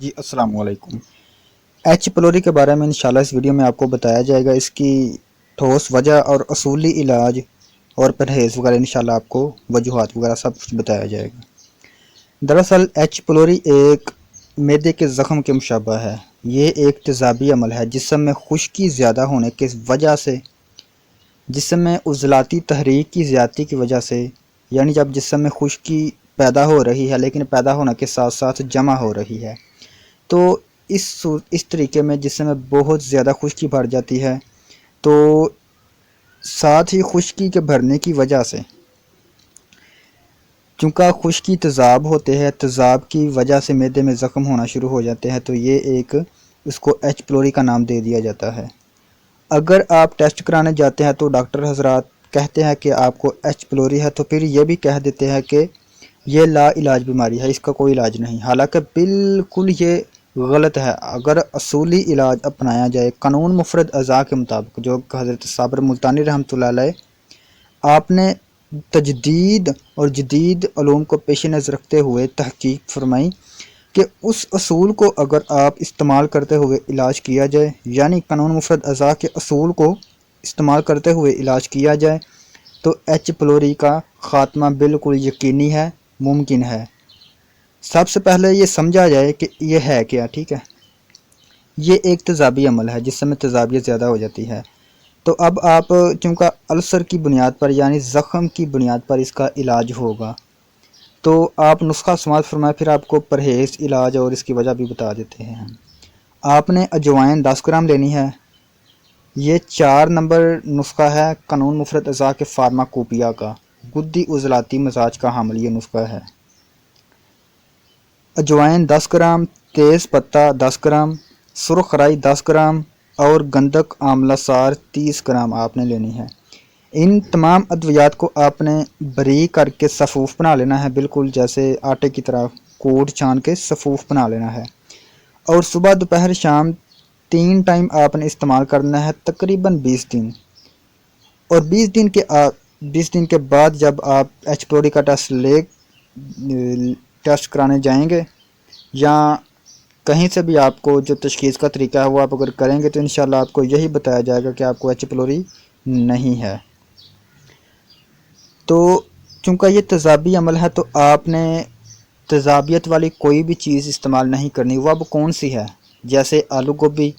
جی السلام علیکم۔ ایچ پلوری کے بارے میں انشاءاللہ اس ویڈیو میں آپ کو بتایا جائے گا، اس کی ٹھوس وجہ اور اصولی علاج اور پرہیز وغیرہ انشاءاللہ آپ کو وجوہات وغیرہ سب کچھ بتایا جائے گا۔ دراصل ایچ پلوری ایک معدے کے زخم کے مشابہ ہے۔ یہ ایک تیزابی عمل ہے جسم میں خشکی زیادہ ہونے کی وجہ سے، جسم میں عضلاتی تحریک کی زیادتی کی وجہ سے، یعنی جب جسم میں خشکی پیدا ہو رہی ہے لیکن پیدا ہونے کے ساتھ ساتھ جمع ہو رہی ہے، تو اس طریقے میں جسم میں بہت زیادہ خشکی بھر جاتی ہے، تو ساتھ ہی خشکی کے بھرنے کی وجہ سے چونکہ خشکی تیزاب ہوتے ہیں، تیزاب کی وجہ سے معدے میں زخم ہونا شروع ہو جاتے ہیں، تو یہ ایک اس کو ایچ پلوری کا نام دے دیا جاتا ہے۔ اگر آپ ٹیسٹ کرانے جاتے ہیں تو ڈاکٹر حضرات کہتے ہیں کہ آپ کو ایچ پلوری ہے، تو پھر یہ بھی کہہ دیتے ہیں کہ یہ لا علاج بیماری ہے، اس کا کوئی علاج نہیں، حالانکہ بالکل یہ غلط ہے۔ اگر اصولی علاج اپنایا جائے قانون مفرد اعضاء کے مطابق، جو حضرت صابر ملتانی رحمۃ اللہ علیہ آپ نے تجدید اور جدید علوم کو پیش نظر رکھتے ہوئے تحقیق فرمائی کہ اس اصول کو اگر آپ استعمال کرتے ہوئے علاج کیا جائے، یعنی قانون مفرد اعضاء کے اصول کو استعمال کرتے ہوئے علاج کیا جائے، تو ایچ پلوری کا خاتمہ بالکل یقینی ہے، ممکن ہے۔ سب سے پہلے یہ سمجھا جائے کہ یہ ہے کیا، ٹھیک ہے۔ یہ ایک تیزابی عمل ہے جس میں تیزابیت زیادہ ہو جاتی ہے۔ تو اب آپ چونکہ السر کی بنیاد پر یعنی زخم کی بنیاد پر اس کا علاج ہوگا، تو آپ نسخہ سماعت فرمائے، پھر آپ کو پرہیز، علاج اور اس کی وجہ بھی بتا دیتے ہیں۔ آپ نے اجوائن 10 گرام لینی ہے، یہ 4 نمبر نسخہ ہے قانون مفرد اعضاء کے فارماکوپیا کا، گدی عضلاتی مزاج کا حامل یہ نسخہ ہے۔ اجوائن 10 گرام، تیز پتہ 10 گرام، سرخ رائی 10 گرام اور گندک آملہ سار 30 گرام آپ نے لینی ہے۔ ان تمام ادویات کو آپ نے باریک کر کے صفوف بنا لینا ہے، بالکل جیسے آٹے کی طرح کوٹ چھان کے صفوف بنا لینا ہے، اور صبح دوپہر شام 3 ٹائم آپ نے استعمال کرنا ہے، تقریباً 20 دن۔ اور 20 دن کے بعد جب آپ ایچ پلوری کا ٹیسٹ کرانے جائیں گے، یا کہیں سے بھی آپ کو جو تشخیص کا طریقہ ہے وہ آپ اگر کریں گے، تو انشاءاللہ آپ کو یہی بتایا جائے گا کہ آپ کو ایچ پلوری نہیں ہے۔ تو چونکہ یہ تیزابی عمل ہے، تو آپ نے تیزابیت والی کوئی بھی چیز استعمال نہیں کرنی۔ وہ اب کون سی ہے؟ جیسے آلو گوبھی،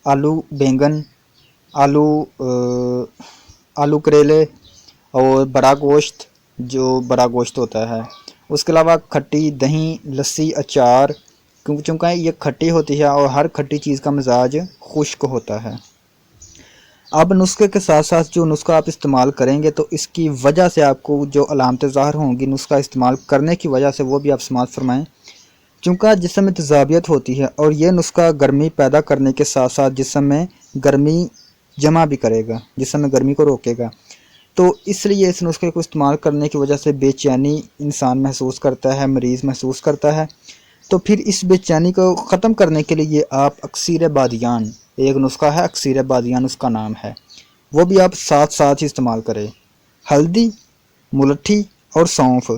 آلو بینگن، آلو کریلے اور بڑا گوشت، جو بڑا گوشت ہوتا ہے، اس کے علاوہ کھٹی دہی، لسی، اچار، چونکہ یہ کھٹی ہوتی ہے اور ہر کھٹی چیز کا مزاج خشک ہوتا ہے۔ اب نسخے کے ساتھ ساتھ جو نسخہ آپ استعمال کریں گے، تو اس کی وجہ سے آپ کو جو علامتیں ظاہر ہوں گی نسخہ استعمال کرنے کی وجہ سے، وہ بھی آپ سماعت فرمائیں۔ چونکہ جسم میں تیزابیت ہوتی ہے اور یہ نسخہ گرمی پیدا کرنے کے ساتھ ساتھ جسم میں گرمی جمع بھی کرے گا، جسم میں گرمی کو روکے گا، تو اس لیے اس نسخے کو استعمال کرنے کی وجہ سے بے چینی انسان محسوس کرتا ہے، مریض محسوس کرتا ہے۔ تو پھر اس بے چینی کو ختم کرنے کے لیے آپ اکسیر بادیان، ایک نسخہ ہے اکسیر بادیان اس کا نام ہے، وہ بھی آپ ساتھ ہی استعمال کریں۔ ہلدی، ملٹھی اور سونف،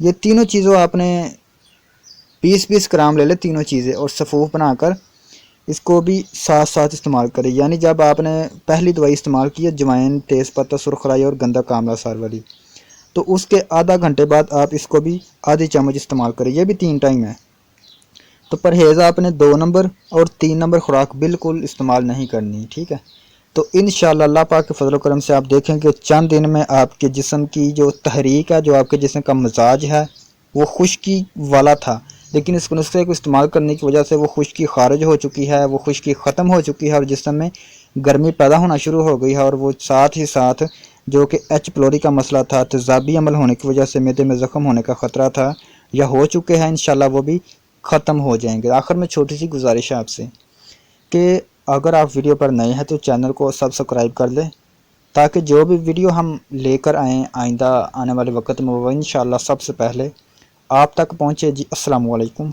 یہ تینوں چیزوں آپ نے 20 گرام لے لے تینوں چیزیں، اور صفوف بنا کر اس کو بھی ساتھ استعمال کریں۔ یعنی جب آپ نے پہلی دوائی استعمال کی ہے جوائن، تیز پتہ، سرخ رائی اور گندک آملہ سار والی، تو اس کے آدھا گھنٹے بعد آپ اس کو بھی آدھی چمچ استعمال کریں، یہ بھی 3 ٹائم ہے۔ تو پرہیز آپ نے 2 نمبر اور 3 نمبر خوراک بالکل استعمال نہیں کرنی، ٹھیک ہے۔ تو انشاءاللہ اللہ پاک کے فضل و کرم سے آپ دیکھیں کہ چند دن میں آپ کے جسم کی جو تحریک ہے، جو آپ کے جسم کا مزاج ہے، وہ خشکی والا تھا، لیکن اس نسخے کو استعمال کرنے کی وجہ سے وہ خشکی خارج ہو چکی ہے، وہ خشکی ختم ہو چکی ہے، اور جسم میں گرمی پیدا ہونا شروع ہو گئی ہے، اور وہ ساتھ ہی ساتھ جو کہ ایچ پلوری کا مسئلہ تھا، تیزابی عمل ہونے کی وجہ سے معدے میں زخم ہونے کا خطرہ تھا، یا ہو چکے ہیں، انشاءاللہ وہ بھی ختم ہو جائیں گے۔ آخر میں چھوٹی سی گزارش ہے آپ سے کہ اگر آپ ویڈیو پر نئے ہیں تو چینل کو سبسکرائب کر لیں، تاکہ جو بھی ویڈیو ہم لے کر آئیں آئندہ آنے والے وقت میں وہ انشاءاللہ سب سے پہلے آپ تک پہنچے۔ جی السلام علیکم۔